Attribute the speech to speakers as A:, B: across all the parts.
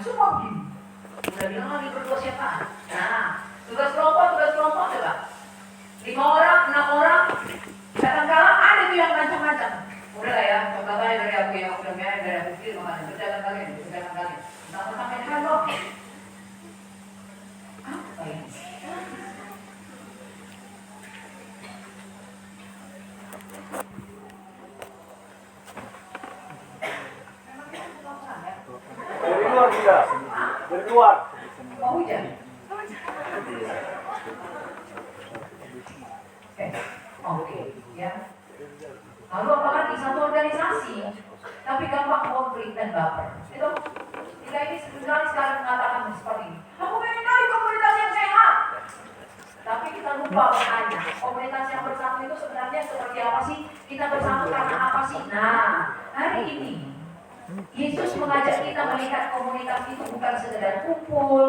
A: semua begini. Udah bilang lagi berdua siapa? Nah, tugas kelompok coba. 5 orang, 6 orang, kadang-kadang ada tuh yang macam-macam. Udah lah ya, contoh saya dari aku yang udah merah dari aku sendiri makanya berjalan kalian. Nah, pertama ini kan loh. Apa ini?
B: Dari luar tidak, dari luar.
A: Mau hujan? Oke, ya. Lalu apalagi satu organisasi, tapi gampang konflik dan baper. Itu kita ini sekarang mengatakan seperti ini. Aku pengen cari komunitas yang sehat. Tapi kita lupa bertanya, komunitas yang bersatu itu sebenarnya seperti apa sih? Kita bersatu karena apa sih? Nah, hari ini Yesus mengajak kita melihat komunitas itu bukan sekedar kumpul,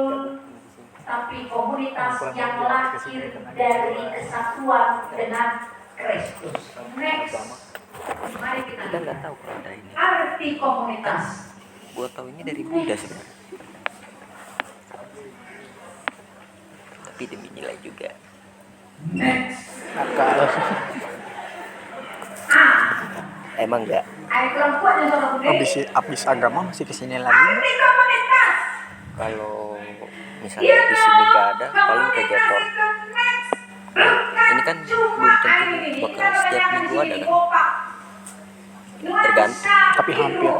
A: tapi komunitas yang lahir dari kesatuan dengan Kristus. Next, mari kita
C: nggak tahu kalau ada ini.
A: arti komunitas.
C: Gua tahu ini dari Buddha sebenarnya. Tapi demi nilai juga.
A: Next,
D: Nakal.
C: Emang enggak?
A: air perempuan yang sama bude.
D: Abis agama masih kesini lagi.
A: Arti komunitas.
C: Kalau misalnya di sini nggak ada, paling kegiatan. Ini kan belum tentu bakal setiap minggu ada kan? Tergantung.
D: Tapi hampir.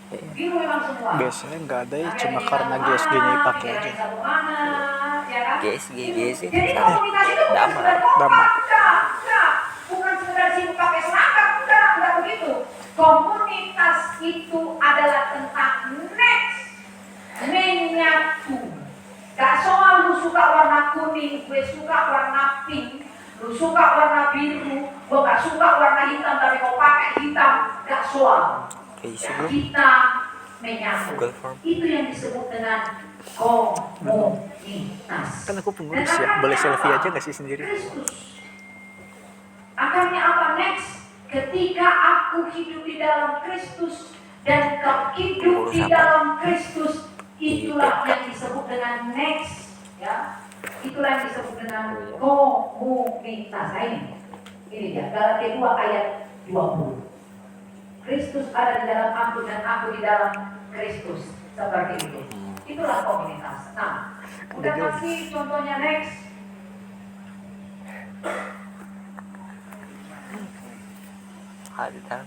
A: Biru memang semua.
D: Biasanya nggak ada ya, cuma karena GSG-nya dipakai aja.
C: GSG
A: Jadi komunitas itu bukan
C: Damai.
A: sekedar kompak,
D: Damai.
A: enggak. Bukan sekedar sibuk pakai seragam, enggak begitu. Komunitas itu adalah tentang next, menyatu. Gak soal lu suka warna kuning, gue suka warna pink, lu suka warna biru, gue gak suka warna hitam tapi kau pakai hitam, gak soal. Kita menyatu. Itu yang disebut dengan komunitas.
D: Kan aku pengurus ya, boleh selfie aja gak sih sendiri?
A: Kristus. Akarnya apa next? Ketika aku hidup di dalam Kristus dan kau hidup di dalam Kristus, itulah yang disebut dengan next, ya. Itulah yang disebut dengan komunitas. Nah ini dia. Galatia 2 ayat 20. Kristus ada di dalam aku dan aku di dalam Kristus, seperti itu. Itulah komunitas. Nah, udah kasih contohnya next.
C: Ada.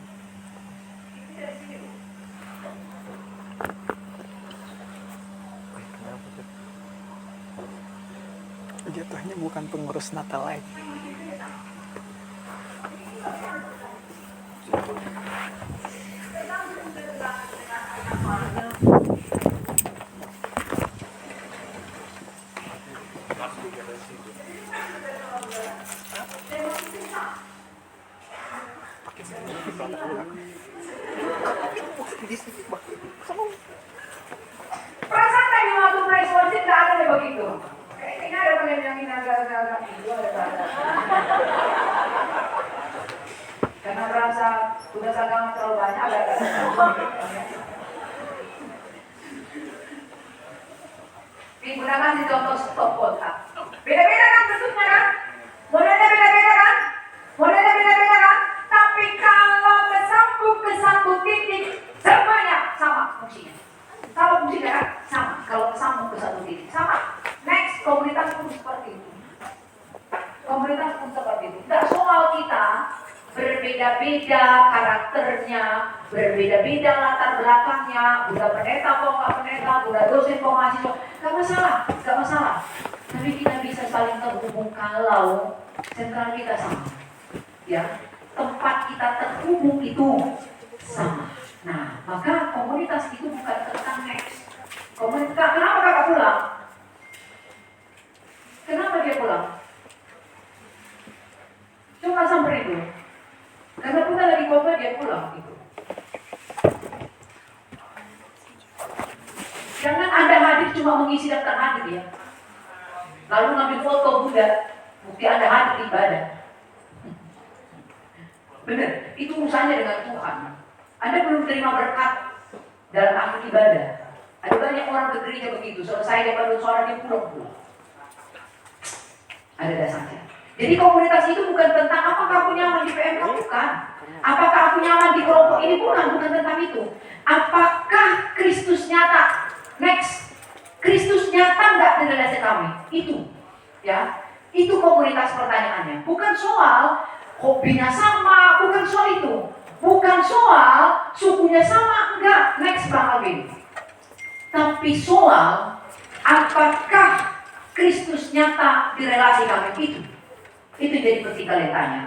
D: Jatuhnya bukan pengurus Natal lagi.
A: Perasaan tadi waktu praise worship gak ada begitu. Kayaknya ada penyanyi agak-agak itu ada. Karena merasa tugas agama terlalu banyak agak-agak. Digunakan di contoh stop kotak. Beda-beda kan bentuknya kan? Modelnya beda-beda kan? Modelnya beda-beda kan? Tapi kalau bersambung ke satu titik, semuanya sama fungsinya. Kalau fungsinya kan sama. Kalau bersambung ke satu titik, sama. Next, komunitas pun seperti itu. Komunitas pun seperti itu. Tidak soal kita berbeda-beda karakternya, berbeda-beda latar belakangnya, udah pendeta kok nggak pendeta, udah dosen kok mahasiswa, nggak masalah. Tapi kita bisa saling terhubung kalau sentral kita sama, ya, tempat kita terhubung itu sama. Nah, maka komunitas itu bukan tentang next. Komunitas, kenapa kakak pulang? Kenapa dia pulang? Coba samperin dulu. Karena kita lagi khotbah dia pulang gitu. Jangan Anda hadir cuma mengisi daftar hadir ya. Lalu ngambil foto Buddha, bukti Anda hadir ibadah. Benar, itu urusannya dengan Tuhan. Anda belum terima berkat dalam akhir ibadah. Ada banyak orang ke gereja begitu, selesai dia pada suara dia pulang. Ada dasarnya. Jadi komunitas itu bukan tentang apakah aku nyaman di PMK, bukan. Apakah aku nyaman di kelompok ini, bukan tentang itu. Apakah Kristus nyata? Next, Kristus nyata nggak di relasi kami? Itu, ya, itu komunitas pertanyaannya. Bukan soal hobinya sama, bukan soal itu. Bukan soal sukunya sama, enggak. Next, Bang Alvin. Tapi soal apakah Kristus nyata di relasi kami itu. Itu jadi penting kalian tanya.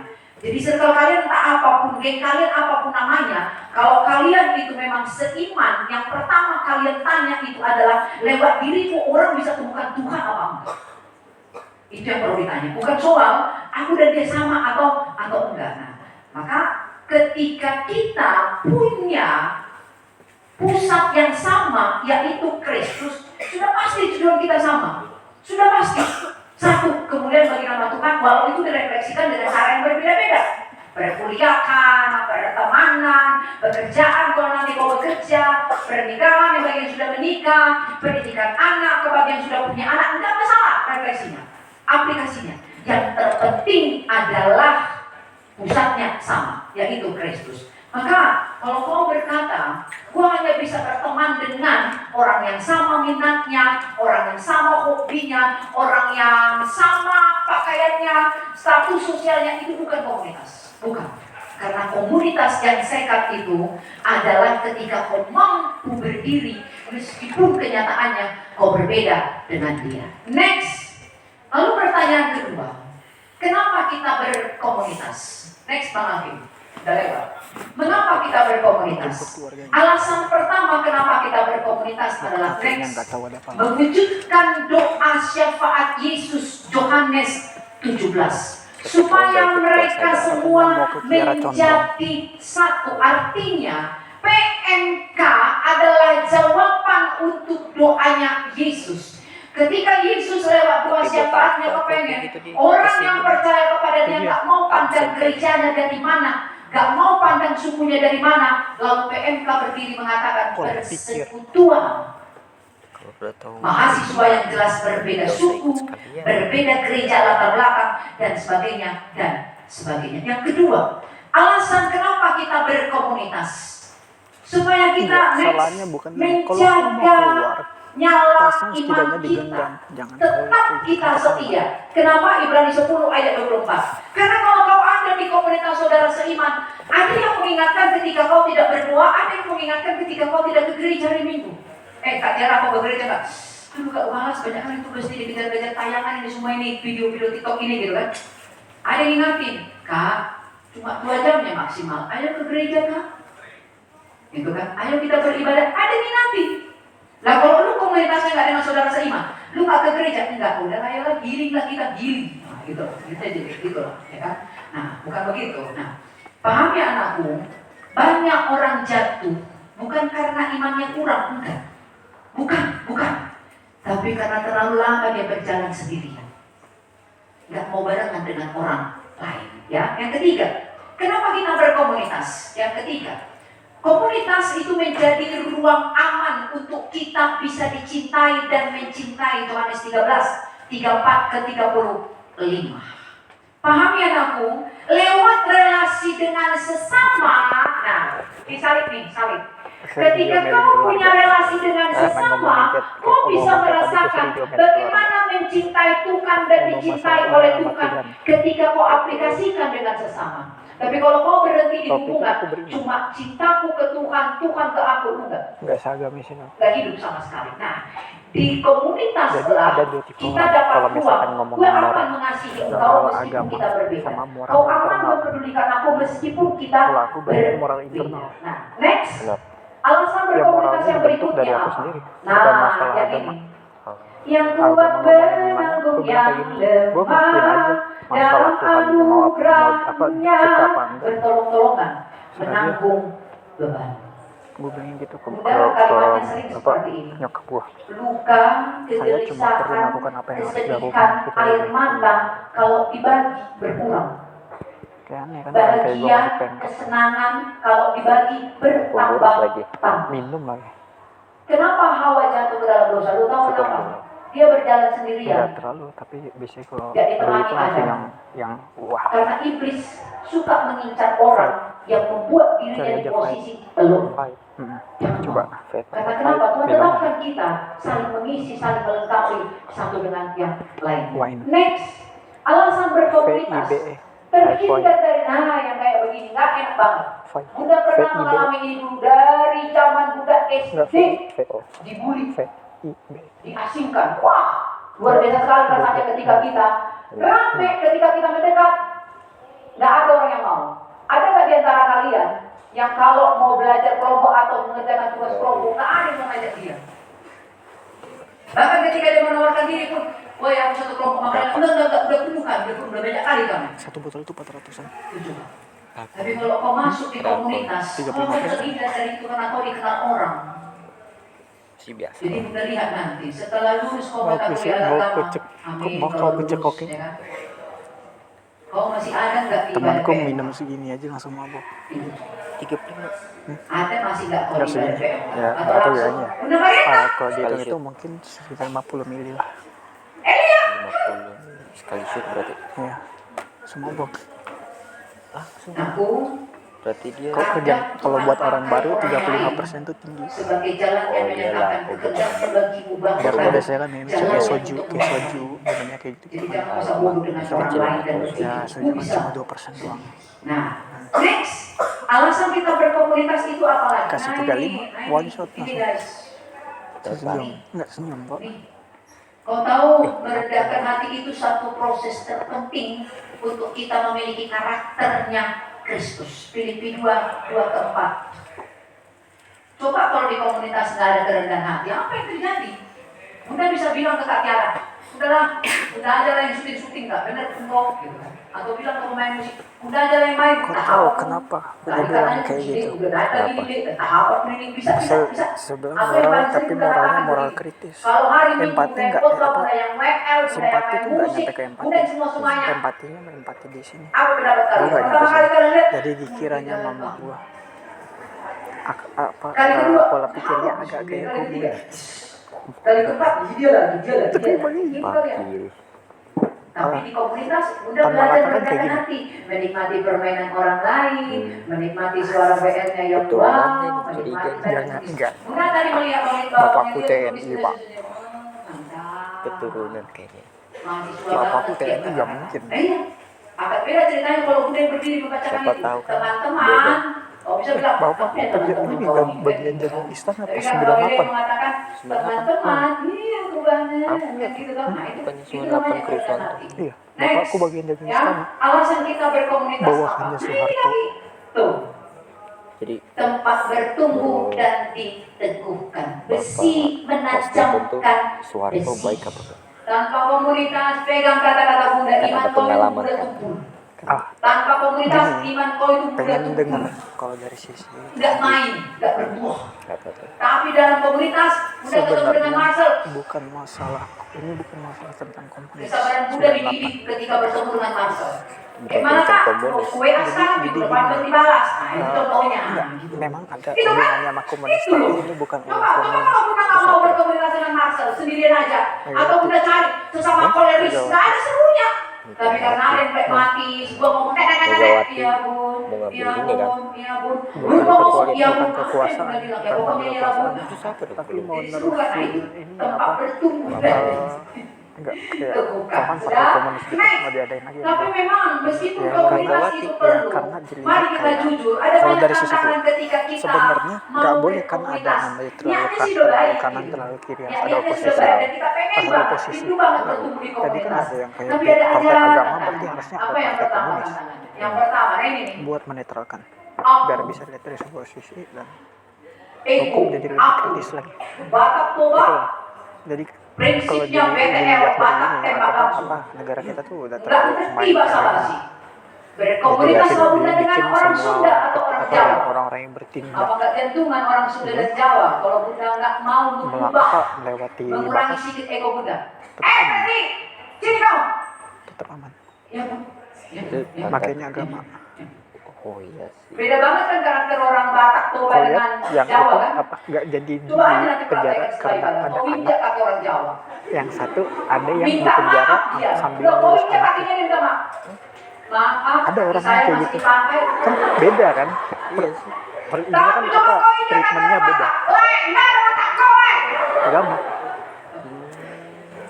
A: Jadi circle kalian entah apapun, geng kalian apapun namanya, kalau kalian itu memang seiman, yang pertama kalian tanya itu adalah lewat dirimu orang bisa temukan Tuhan apa enggak. Itu yang perlu ditanya. Bukan soal aku dan dia sama atau enggak. Nah, maka ketika kita punya pusat yang sama, yaitu Kristus, sudah pasti tujuan kita sama. Sudah pasti. Satu, kemudian bagi nama Tuhan, walau itu direfleksikan dengan cara yang berbeda-beda. Berkuliahkan, bertemanan, bekerjaan kalau nanti kau bekerja, pernikahan yang bagi yang sudah menikah, pendidikan anak ke bagi yang sudah punya anak, enggak masalah refleksinya, aplikasinya. Yang terpenting adalah pusatnya sama, yaitu Kristus. Maka kalau kau berkata, gua hanya bisa berteman dengan orang yang sama minatnya, orang yang sama hobinya, orang yang sama pakaiannya, status sosialnya, itu bukan komunitas. Bukan. Karena komunitas yang sekat itu adalah ketika kau mampu berdiri meskipun kenyataannya kau berbeda dengan dia. Next. Lalu pertanyaan kedua, kenapa kita berkomunitas? Next, Bang Afif. Udah lewat. Mengapa kita berkomunitas? Alasan pertama kenapa kita berkomunitas adalah mewujudkan doa syafaat Yesus Yohanes 17 supaya mereka semua menjadi satu. Artinya PMK adalah jawaban untuk doanya Yesus. Ketika Yesus lewat doa syafaatnya kepengen orang yang percaya kepada dia nggak mau pandang gerejanya dari mana, gak mau pandang sukunya dari mana, lalu PMK berdiri mengatakan persekutuan mahasiswa yang jelas berbeda suku, berbeda gereja latar belakang dan sebagainya. Yang kedua, alasan kenapa kita berkomunitas supaya kita menjaga nyala iman kita, tetap kita setia. Kenapa Ibrani 10 ayat 24? Karena kalau kau ada di komunitas saudara seiman, ada yang mengingatkan ketika kau tidak berdoa, ada yang mengingatkan ketika kau tidak ke gereja hari Minggu. Kak Tiara, kau ke gereja nggak? Aduh Kak malas, banyak kan itu pasti dikejar-kejar tayangan ini semua ini, video-video TikTok ini gitu kan. Ada yang ingatin, Kak, cuma 2 jamnya maksimal, ayo ke gereja Kak. Gitu kan, ayo kita beribadah, ada yang ingatin. Lah kalau lu komunitasnya nggak dengan saudara seiman, lu nggak ke gereja, enggak, udah ayolah giringlah kita giring, nah, gitu jadi gitu lah, ya kan? Nah bukan begitu. Nah paham ya anakku, banyak orang jatuh bukan karena imannya kurang, enggak, bukan, tapi karena terlalu lama dia berjalan sendirian, nggak mau barengan dengan orang lain. Ya, yang ketiga, kenapa kita berkomunitas? Yang ketiga, komunitas itu menjadi ruang aman untuk kita bisa dicintai dan mencintai. Yohanes 13, 34 ke 35. Pahami anakku, lewat relasi dengan sesama. Nah, disalib nih, salib. Ketika kau punya relasi dengan sesama, kau bisa merasakan bagaimana mencintai Tuhan dan dicintai oleh Tuhan ketika kau aplikasikan dengan sesama. Tapi kalau kau berhenti di hubungan, cuma cintaku ke Tuhan, Tuhan ke aku, enggak
D: seagamis ini.
A: Enggak hidup sama sekali. Nah, di komunitas lah, kita dapat ruang. Gue akan mengasihi engkau meskipun kita berbeda. Kau akan mempedulikan aku meskipun kita berbeda. Nah, next. Alasan berkomunitas yang berikutnya apa? Nah, yang ini. Yang kuat menanggung yang lemah dalam anugerahnya, bertolong-tolongan menanggung beban.
D: Gue pengen gitu ke
A: kalimatnya sering seperti ini.
D: Nyokap gue.
A: Luka,
D: Saya cuma perlu
A: kegelisahan,
D: melakukan apa yang harus
A: kesedihan,
D: dilakukan.
A: air mata kalau dibagi berkurang.
D: Kayak aneh kan?
A: Bahagia, kesenangan kalau dibagi bertambah.
D: Minum lagi.
A: Kenapa Hawa jatuh ke dalam dosa? Lu tahu kenapa? Dia berjalan sendirian.
D: Enggak terlalu, tapi biasanya kalau
A: Gak
D: dulu
A: ditemani
D: itu masih
A: Adam.
D: yang wah.
A: Karena iblis suka mengincar orang yang membuat dirinya
D: Cari
A: di
D: aja
A: posisi belum.
D: Fight.
A: Jangan
D: Coba
A: mau.
D: fight.
A: Karena kenapa? Tuhan
D: Memang.
A: tetapkan kita saling mengisi, saling melengkapi satu dengan yang lain.
D: Wine.
A: Next, alasan berkomunitas.
D: FIBE.
A: Terhindar dari yang kayak begini, nggak enak banget.
D: Fight.
A: Bunda pernah
D: FIBE.
A: mengalami ini dulu dari zaman Bunda
D: Enggak
A: SD,
D: VO.
A: dibully,
D: FIBE.
A: diasingkan. Wah, luar biasa sekali rasanya ketika kita rame, ketika kita mendekat, nggak ada orang yang mau. Ada nggak di antara kalian yang kalau mau belajar kelompok atau mengerjakan tugas kelompok, nggak ada yang mau ngajak dia? Bahkan ketika dia menawarkan diri pun, woi aku satu kelompok makanya udah penuh kan, udah banyak kali kan.
D: Satu botol itu 400-an.
A: Tapi kalau kau masuk di komunitas, kau akan terhindar dari itu karena kau dikenal orang.
C: Si biasa.
A: Jadi kita lihat nanti, setelah lulus kau
D: Mau
A: kata
D: kecek,
A: kuliah
D: mau
A: agama,
D: kecek,
A: amin,
D: mau
A: kalau
D: kau kecek
A: lulus,
D: koking.
A: ya kan? Kau masih ada nggak di
D: Temanku
A: BPM?
D: minum segini aja langsung mabuk.
C: 35.
A: Ada masih nggak kau
D: Enggak
A: di
D: segini.
A: BPM?
D: Ya,
A: Atau
D: enggak tahu
A: langsung,
D: ya.
A: udah Mariana?
D: Kalau dihitung
C: Sekali
D: itu
C: shoot.
D: mungkin sekitar 50 mili lah.
C: 50 sekali shoot berarti.
D: Iya. Semabuk.
C: Langsung.
A: Aku
C: Berarti dia
D: Kok kerja kalau buat orang baru 35% tuh tinggi.
A: sebagai jalan yang
C: Oh, iyalah,
A: menyatakan pekerjaan bagimu
D: Biar
A: bahkan
D: biasanya kan ini kayak soju namanya kayak gitu.
A: jadi jangan usah bodoh dengan orang lain dan berpikir
D: Ya, soju
A: "Gua
D: kan
A: bisa."
D: cuma 2% doang.
A: Nah, next, alasan kita berkomunitas itu apa lagi?
D: Kasih
A: Nah,
D: 35,
A: ini,
D: one shot
A: ini
D: langsung.
A: guys.
D: Senyum, enggak senyum kok.
A: Nih, kau tahu merendahkan hati itu satu proses terpenting untuk kita memiliki karakternya Kristus. Filipi 2:4. Coba kalau di komunitas nggak ada kerendahan hati, apa yang terjadi? Bunda bisa bilang ke Kak Tiara, udahlah, udah aja lah yang syuting nggak bener engkau, gitu kan? Atau bilang ke pemain musik, udah aja lah yang main.
D: Kok
A: Nah,
D: tahu
A: apa?
D: kenapa aku
A: Tadi
D: bilang
A: katanya
D: kayak
A: begini,
D: gitu?
A: udah naik lagi nih, entah apa klinik bisa.
D: Sebenarnya
A: Apa yang
D: moral,
A: paling
D: tapi
A: sering
D: moralnya
A: dikatakan
D: moral
A: begini,
D: kritis.
A: kalau hari Minggu
D: Empati
A: udah yang
D: enggak,
A: khotbah,
D: apa,
A: udah yang WL, udah yang
D: simpati
A: main
D: tuh enggak
A: musik,
D: nyampe ke empati.
A: udah semua semuanya.
D: Empatinya empati di sini.
A: Apa pendapat kalian?
D: Enggak
A: Pertama
D: nyampe
A: kali
D: sini.
A: kalian lihat,
D: Jadi dikiranya mama gua
A: Kali kedua.
D: pola pikirnya agak kayak
A: Kali ketiga.
D: komunis.
A: Kali keempat, dia lagi.
D: begini.
A: Gitu kali ya.
C: kiri.
A: Tapi di komunitas udah
D: Tanpa
A: belajar
D: latar kan kayak
A: merendahkan
D: gini.
A: hati, menikmati permainan orang lain, menikmati suara WL-nya yang
C: Keturunannya
A: wow,
C: nih,
A: menikmati
C: curiga.
D: Jangan, enggak.
A: Bunda tadi melihat
D: Bapakku TNI, Pak.
C: Keturunan kayaknya.
D: Bapakku TNI nggak mungkin.
A: Iya. Akan beda ceritanya kalau Bunda yang berdiri membacakan
C: Siapa
A: itu.
C: tahu kan
A: Teman-teman,
C: beda.
A: kau bisa bilang,
D: Bapak
A: "Apa ya,
D: kerja
A: teman-teman,
D: ini
A: kalau
D: kan
A: gitu?"
D: bagian jalan istana
A: Tapi
D: pas
A: kan kalau dia
D: 98.
A: mengatakan teman-teman, iya aku banget,
C: Apa?
A: kan gitu kan. Nah,
C: Bukannya
A: itu
C: 98
A: namanya
C: kerusuhan
A: kerendahan
C: tuh.
A: hati.
D: Iya,
A: Next,
D: bapakku bagian jalan
A: ya,
D: istana.
A: alasan kita berkomunitas
D: Bawahannya
A: apa?
D: Soeharto.
A: Tuh,
C: Jadi
A: tempat bertumbuh dan diteguhkan. Besi menajamkan
C: Soeharto
A: besi.
C: baik apa enggak?
A: Tanpa komunitas, pegang kata-kata Bunda,
C: Kan
A: iman
C: ada
A: kau itu
C: pengalaman
A: mudah
C: kan.
A: tumbuh.
D: Ah,
A: Tanpa komunitas,
D: Gini,
A: iman kau itu mudah
D: pengen
A: tumbuh.
D: dengar kalau dari sisi
A: Nggak main, nggak berbuah.
C: Enggak apa-apa.
A: Tapi dalam komunitas, Bunda ketemu dengan
D: sebenarnya
A: Marcel.
D: bukan masalah tentang komunis.
A: Kesabaran Bunda dididik ketika bertemu dengan Marcel.
C: Bukan
A: Gimana
C: tentang
A: kak?
C: komunis.
A: WA sekarang
D: Jadi
A: gitu,
D: gini.
A: depan dibalas. Nah itu contohnya.
D: Enggak,
A: Gitu.
D: memang ada
A: Itu kan?
D: hubungannya sama komunis,
A: Itu
D: tapi
A: loh.
D: ini bukan
A: Coba,
D: orang
A: coba
D: komunis.
A: kalau Bunda nggak mau berkomunikasi dengan Marcel, sendirian aja.
D: Ayo,
A: Atau Bunda cari sesama koleris,
D: Megawati.
A: nggak ada serunya. Tapi karena ada yang mati, gua ngomong
C: Megawati
A: iya bun,
C: mau ngambil
A: iya
C: ini kan?
A: bun, iya bun.
D: Bukan
A: Bun mau ngomong,
D: presiden,
A: iya
D: bukan
A: bun.
D: kekuasaan,
A: Bunda bilang, ya
D: bukan
A: pokoknya iya
D: kekuasaan.
A: bun.
C: Itu siapa dong?
D: Tapi mau
A: Jadi seru kan? Nah, itu
D: nerusin ini
A: tempat
D: apa?
A: bertumbuh dan
D: Enggak, kayak
A: Teguhkan.
D: kau kan partai
A: Sudah?
D: komunis gitu
A: Next.
D: mau diadain lagi.
A: Tapi memang meskipun
D: Ya,
A: komunitas
C: karena-
A: itu
D: ya,
A: perlu,
D: karena jadi
A: mari kita
D: kayak-
A: jujur, ada
D: kalau
A: banyak
D: dari sisi
A: tantangan ketika kita
D: sebenarnya
A: mau
D: nggak boleh kan ada
A: berkomunitas.
D: namanya terlalu
A: Niatnya sih udah baik,
D: kanan
A: gitu.
D: terlalu kiri, harus
A: Niatnya
D: ada
A: sudah
D: oposisi.
A: baik, dan kita pengen
D: Harus ada
A: banget,
D: oposisi.
A: rindu banget bertumbuh di
D: Tadi kan
A: komunitas.
D: ada yang kayak
A: Tapi ada
D: partai
A: ajaran
D: agama,
A: tantangan.
D: berarti harusnya ada
A: Apa yang
D: partai
A: pertama
D: komunis
A: tantangannya? Yang pertama, nah ini nih.
D: buat menetralkan,
A: Aku,
D: biar bisa lihat dari sebuah sisi dan
A: ego,
D: hukum jadi lebih
A: aku,
D: kritis lagi.
A: Batak
D: Itu
A: Toba,
D: lah. Jadi kalau
A: prinsipnya PTL,
D: dilihat dari
A: Batak
D: ini
A: tembak langsung.
D: apa negara kita tuh udah
A: Nggak
D: terlalu
A: ngerti
D: main
A: bahasa
D: agama.
A: basi. Berkomunitas
C: Jadi,
A: sama Bunda dengan
D: Bikin
A: orang
D: semua
A: Sunda atau orang
D: apa,
A: Jawa.
D: orang-orang yang bertindak
A: Apa nggak jantungan orang Sunda dan Jawa kalau Bunda nggak mau mengubah,
D: melewati
A: mengurangi
D: batas
A: sedikit ego Bunda.
D: Tetap aman.
A: Berhenti, sini dong.
D: tetap aman.
A: Ya Bu. Ya, Bu.
C: Itu
A: Ya, Bu.
D: Makanya agama.
C: Oh iya sih.
A: Beda banget kan karakter orang Batak Toba
D: Kau
A: dengan
D: lihat yang
A: Jawa
D: itu
A: kan?
D: apa nggak jadi di
A: Coba aja nanti
D: penjara
A: praktekkan setelah
D: karena
A: Ibadah.
D: ada
A: Kau
D: anak.
A: injak kaki orang Jawa.
D: Yang satu ada yang di
A: Minta
D: penjara
A: maaf dia.
D: sambil
A: Loh, kau
D: ngurus
A: injak
D: anaknya.
A: kakinya dia minta maaf. Maaf,
D: Ada orang
A: saya
D: yang kayak
A: masih
D: gitu.
A: dipakai.
D: Kan beda kan?
C: Iya sih.
D: Ini kan
A: Tapi coba
D: apa
A: kau injak kaki
D: treatmentnya
A: orang
D: beda.
A: Batak. Weh, enggak ada otak kau, weh.
D: Agama,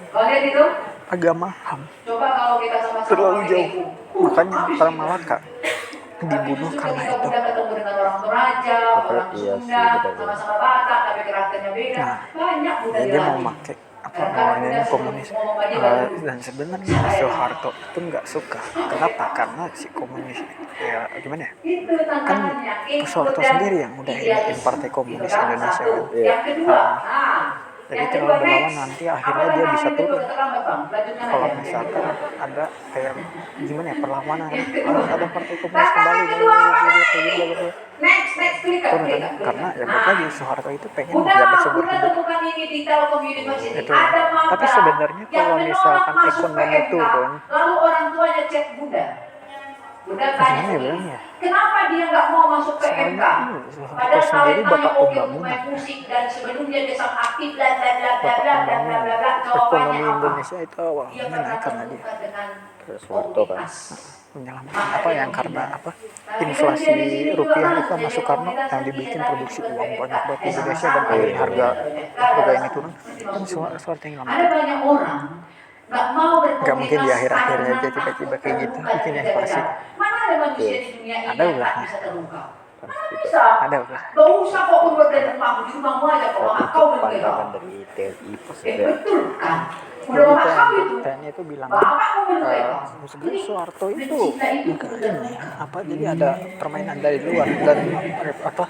A: Kau lihat itu?
D: agama HAM
A: Coba kalau kita sama-sama
D: terlalu
A: pakai
D: jauh.
A: itu.
D: Makanya para Malaka dibunuh karena
A: Kita
D: itu.
A: udah ketemu dengan orang Toraja, orang
C: Iya sih,
A: Sunda,
C: benar-benar.
A: sama-sama Batak, tapi karakternya beda.
D: Nah,
A: Banyak Buddha
D: Ya,
A: di
D: dia mau
A: lain.
D: pakai apa namanya komunis. Dan sebenarnya Soeharto itu nggak suka. Kenapa? Karena si komunis ya gimana ya?
A: Itu
D: Kan
A: tantangannya.
D: Soeharto
A: Dan
D: sendiri yang udah iniin Partai Komunis
A: Idealisme.
D: Indonesia
A: Satu.
D: kan.
A: Yang kedua,
D: Jadi
A: yang
D: kalau
A: kedua,
D: berlawan
A: next.
D: nanti
A: Apa
D: akhirnya dia bisa
A: tantangannya
D: turun.
A: kedua? Terlambat, Bang. Lanjutkan
D: Kalau
A: aja.
D: misalkan ada kayak gimana ya perlawanan
A: Yang kedua.
D: harus ada Partai Komunis kembali
A: Tantangan kedua apa,
D: bla.
A: Next, klik.
D: Turun kan? Karena ya balik lagi Soeharto itu pengen
A: Buddha
D: menjaga sumber
A: tuh
D: hidup.
A: bukan ini di Telkom University.
D: Itu.
A: Ada mangga
D: Tapi sebenarnya
A: yang
D: kalau
A: menolak
D: misalkan
A: masuk
D: ekonomi
A: PMK,
D: turun,
A: lalu orang tuanya cek Buddha. Buddha tanya
D: gimana ya
A: begini,
D: bilangnya?
A: kenapa dia nggak mau masuk PMK?
D: Soalnya ini, Soeharto
A: Padahal
D: sendiri
A: talentanya
D: bapak
A: oke untuk
D: pembangunan.
A: main musik dan sebelumnya dia sangat aktif bla bla bla bla
D: Bapak
A: bla bla bla
D: pembangunan.
A: bla bla. Jawabannya
D: Ekonomi
A: apa?
D: Indonesia itu
A: Dia
D: awalnya
A: pernah
D: naik karena dia
A: terbuka dengan
C: Terus Soeharto kan.
A: komunitas.
D: menyelamatkan apa yang karena apa inflasi rupiah itu sama Soekarno yang dibikin produksi uang banyak buat Indonesia dan akhirnya harga ini turun kan Soeharto yang
A: Ada
D: ngelamat.
A: banyak orang nggak mau berkomunikasi.
D: Nggak mungkin di akhir-akhirnya aja tiba-tiba kayak gitu bikin inflasi.
A: Mana ada manusia di dunia ini
D: Ada
A: yang
D: ulahnya.
A: tak bisa terungkap? Mana
C: Pasti
A: bisa?
D: Ada ulah.
A: Gak usah kok keluar dari rumahmu, di rumahmu aja kok.
C: Tapi
A: Kau
C: itu
A: belum
C: pandangan dari TNI pas ada.
A: betul kan? Udah
D: Jadi
A: mama kau itu.
D: TNI itu bilang
A: Bapakmu belum kau.
D: sebenarnya Soeharto itu ini apa jadi ada permainan dari luar dan apa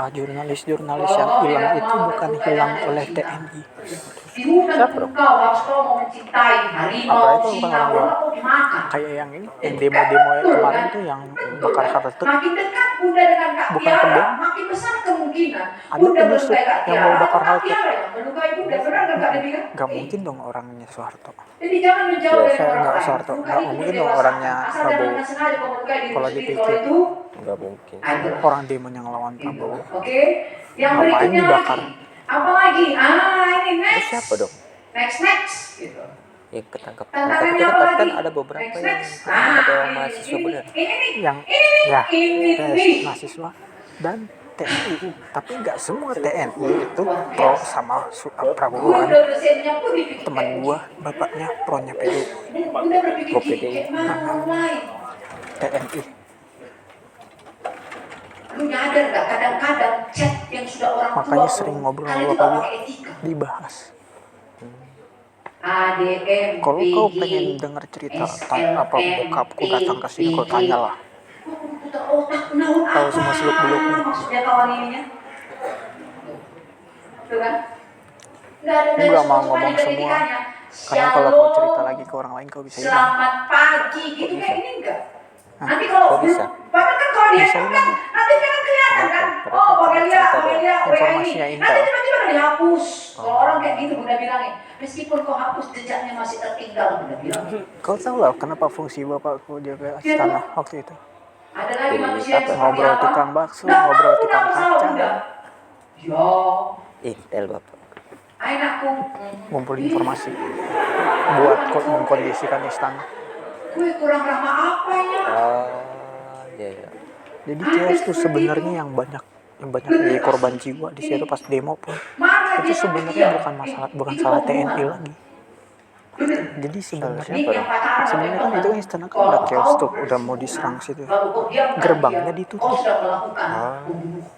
D: jurnalis-jurnalis yang hilang itu bukan hilang oleh TNI.
A: Di hutan kau harus kau mau mencintai harimau,
D: Apalagi kalau
A: singa,
D: orang luar.
A: bola kau dimakan.
D: Kayak yang ini yang demo-demo yang kemarin tuh yang bakar Habatus
A: Makin dekat Bunda dengan Kak
D: Bukan
A: Tiara,
D: pendem.
A: makin besar kemungkinan
D: Ada
A: Bunda
D: penyusup
A: melukai Kak
D: yang
A: Tiara
D: mau
A: atau
D: bakar
A: Kak
D: halte.
A: Tiara yang melukai Bunda. Benar nggak Kak Debbie kan?
D: nggak mungkin dong orangnya Soeharto.
A: Jadi jangan menjauh dari
D: Saya
A: orang
D: nggak
A: lain.
D: Soeharto,
A: Luka
D: nggak
A: itu
D: mungkin dong
A: kedewasaan.
D: orangnya
A: Asal
D: Prabowo.
A: jangan sengaja kau melukai diri
D: Kalau
A: sendiri.
D: dipikir.
A: Kalau itu,
C: Nggak mungkin.
A: ayo.
D: Orang demo yang lawan Prabowo.
A: Oke. Yang
D: Ngapain
A: berikutnya
D: dibakar?
A: lagi. Apa lagi? Ini
C: Terus
A: next.
C: siapa dong
A: Next. Gitu.
C: yang ketangkap?
A: Tantangannya
C: Tapi
A: apa lagi?
C: kan ada beberapa yang ada mahasiswa benar.
A: Ini nih.
D: Yang
A: Ini
D: tes
A: nih.
D: mahasiswa dan TNI, tapi nggak semua TNI itu pro sama Prabowo
A: Gue
D: kan.
A: udah dosennya pun dipikir
D: Teman gua bapaknya pronya PDI
A: Udah berpikir
C: Pro
A: gini,
C: PDI.
A: kayak mau lain.
D: TNI.
A: Lu nyadar gak kadang-kadang chat yang sudah orang tua
D: Makanya sering ngobrol
A: kalian
D: sama
A: juga
D: bapak
A: pakai etika.
D: dibahas.
A: ADM,
D: Kalau kau pengen denger cerita apa bokapku datang ke sini, kau tanyalah.
A: Putar otak, naon
D: Tahu
A: apa
D: semua seluk-beluknya.
A: maksudnya kawan ininya. Tuh kan? Nggak ada
D: Gua nggak mau
A: sopan
D: ngomong
A: dari
D: semua.
A: etikanya.
D: Karena kalau kau
A: Shalom,
D: cerita lagi ke orang lain kau bisa hilang.
A: selamat pagi gitu kayak ini enggak?
D: Hah?
A: Nanti kalau
C: Kok bisa?
A: bahkan kan kalau dia
D: Bisa
A: kan
D: hilang.
A: nanti jangan kelihatan kan?
C: Kenapa?
A: Oh,
C: Padahal
A: Bagelia,
C: cerita doang.
A: WA
D: Informasinya
A: ini.
D: intel.
A: Nanti tiba-tiba kan dihapus. Kalau orang kayak gitu Bunda bilangin, meskipun kau hapus jejaknya masih tertinggal Bunda bilang.
D: Kau tahu lah kenapa fungsi bapakku dia ke istana waktu itu?
A: Ada lagi
C: Jadi
A: manusia yang
C: apa?
A: seperti
D: Ngobrol
A: apa?
D: tukang bakso,
A: Nggak
D: ngobrol
A: tahu,
D: tukang
A: nggak masalah,
D: kacang.
A: Bunda. Ya,
C: Intel bapak.
A: anakku.
D: Ngumpul informasi buat mengkondisikan istana.
A: Gue kurang ramah apa ya?
C: Ya.
D: Jadi chaos tuh sebenarnya yang banyak jadi korban jiwa di situ pas demo pun
A: Marah
D: itu
A: dia sama
D: sebenarnya
A: dia.
D: bukan salah TNI lagi. Jadi sebenarnya
C: Siapa dong?
D: sebenarnya kan itu istana kan udah chaos tuh, udah mau diserang situ.
A: Lalu kau diamkan
D: Gerbangnya
A: dia,
D: ditutup.
A: Kau sudah melakukan
C: Ah.
A: pembunuhan.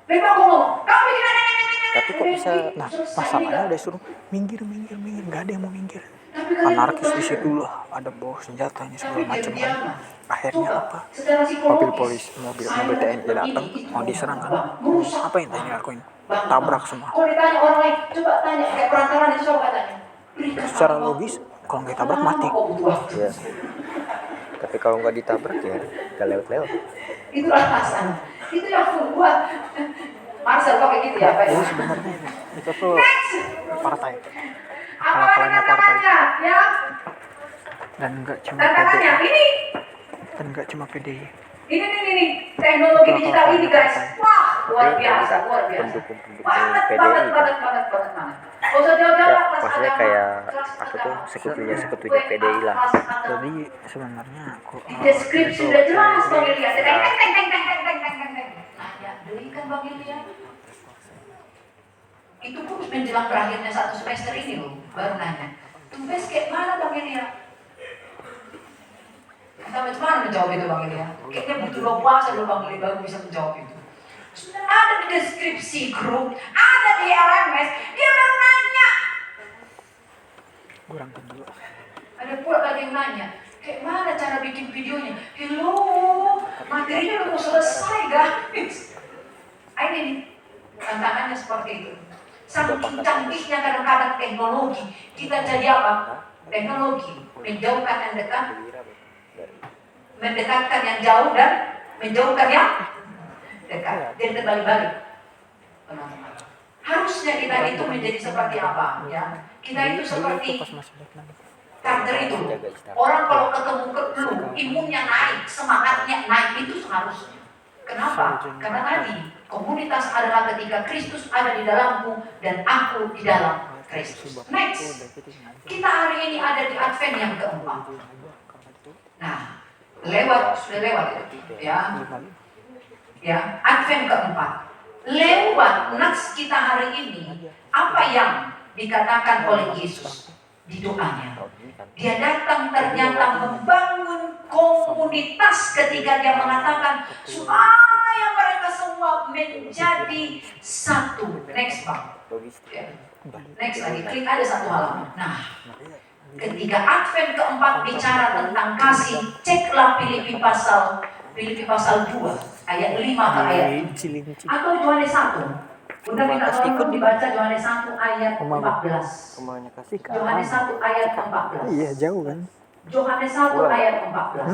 A: Memang kau ngomong, kamu bikin
C: Tapi kok bisa?
D: Nah masalahnya udah suruh minggir, nggak ada yang mau minggir.
A: Tapi kalian
D: Anarkis
A: bukan.
D: di situ lah, ada bawa senjatanya segala
A: Tapi
D: macam kan.
A: diam-diaman.
D: Akhirnya
A: Coba,
D: apa?
A: secara psikologis,
D: Mobil polisi, mobil TNI datang mau diserang kan.
A: merusak.
D: Apa yang TNI lakuin? Tabrak semua.
A: Kalau ditanya orang lain, coba tanya kayak perantaran itu coba katanya.
D: Secara logis kalau nggak tabrak mati.
A: Kau butuh waktu.
C: Ya. Tapi kalau nggak ditabrak ya nggak lewat.
A: Itu alasan. Itu yang membuat Marcel kok kayak gitu ya, Pak?
D: Jadi sebenarnya itu tuh partai
A: Apa
D: Akal-akalannya partai.
A: tantangannya? Ya,
D: dan nggak cuma
A: tantangannya
D: PDI
A: ini.
D: dan nggak cuma PDI.
A: Ini teknologi digital ini guys. Wah, luar biasa, luar biasa.
C: pendukung-pendukung
A: Banget,
C: PDI
A: banget,
C: lah.
A: banget, banget, banget, banget. Gak usah jauh-jauh
C: Ya,
A: lah, kelas
C: maksudnya
A: agama,
C: kayak
A: kelas
C: apa tuh
A: agama.
C: sekutunya
A: Kelas
C: PDI lah.
A: agama.
D: Jadi sebenarnya aku
A: Di deskripsi udah jelas Bang Ilya.
C: Ya.
A: Nanya, beli kan Bang Ilya? Itu pun menjelang berakhirnya satu semester ini loh, baru nanya. Tugas kayak mana Bang Ilya? Kita macam mana menjawab itu Bang Ilya? Kayaknya butuh luar puasa loh Bang Ilya baru bisa menjawab itu. Sudah ada di deskripsi grup, ada di LMS, dia baru nanya.
D: kurang dulu.
A: Ada pula lagi yang nanya, kayak mana cara bikin videonya? Hello, materinya udah mau selesai guys. Ini nih, tantangannya seperti itu. Saking canggihnya kadang-kadang teknologi, kita jadi apa? Teknologi menjauhkan yang dekat, mendekatkan yang jauh dan menjauhkan yang dekat. Jadi terbalik-balik, teman-teman. Harusnya kita itu menjadi seperti apa? Ya, kita itu seperti karakter itu. Orang kalau ketemu flu, imunnya naik, semangatnya naik, itu seharusnya. Kenapa? Karena tadi komunitas adalah ketika Kristus ada di dalamku dan aku di dalam Kristus. Next, kita hari ini ada di Advent yang keempat. Nah, sudah lewat itu, ya. Ya, Advent keempat. Lewat nats kita hari ini, apa yang dikatakan oleh Yesus di doanya? Dia datang ternyata membangun komunitas ketika dia mengatakan supaya mereka semua menjadi satu. Next Bang. Ya. Next lagi, klik ada satu halaman. Nah, ketika Advent keempat bicara tentang kasih, ceklah Filipi pasal 2 ayat 5 ke ayat 7. Atau Yohanes 1. Udah minta tolong dibaca Yohanes 1 ayat 14.
C: Kemana kasih
A: Yohanes 1 ayat 14.
D: Iya jauh kan.
A: Yohanes 1 ayat 14.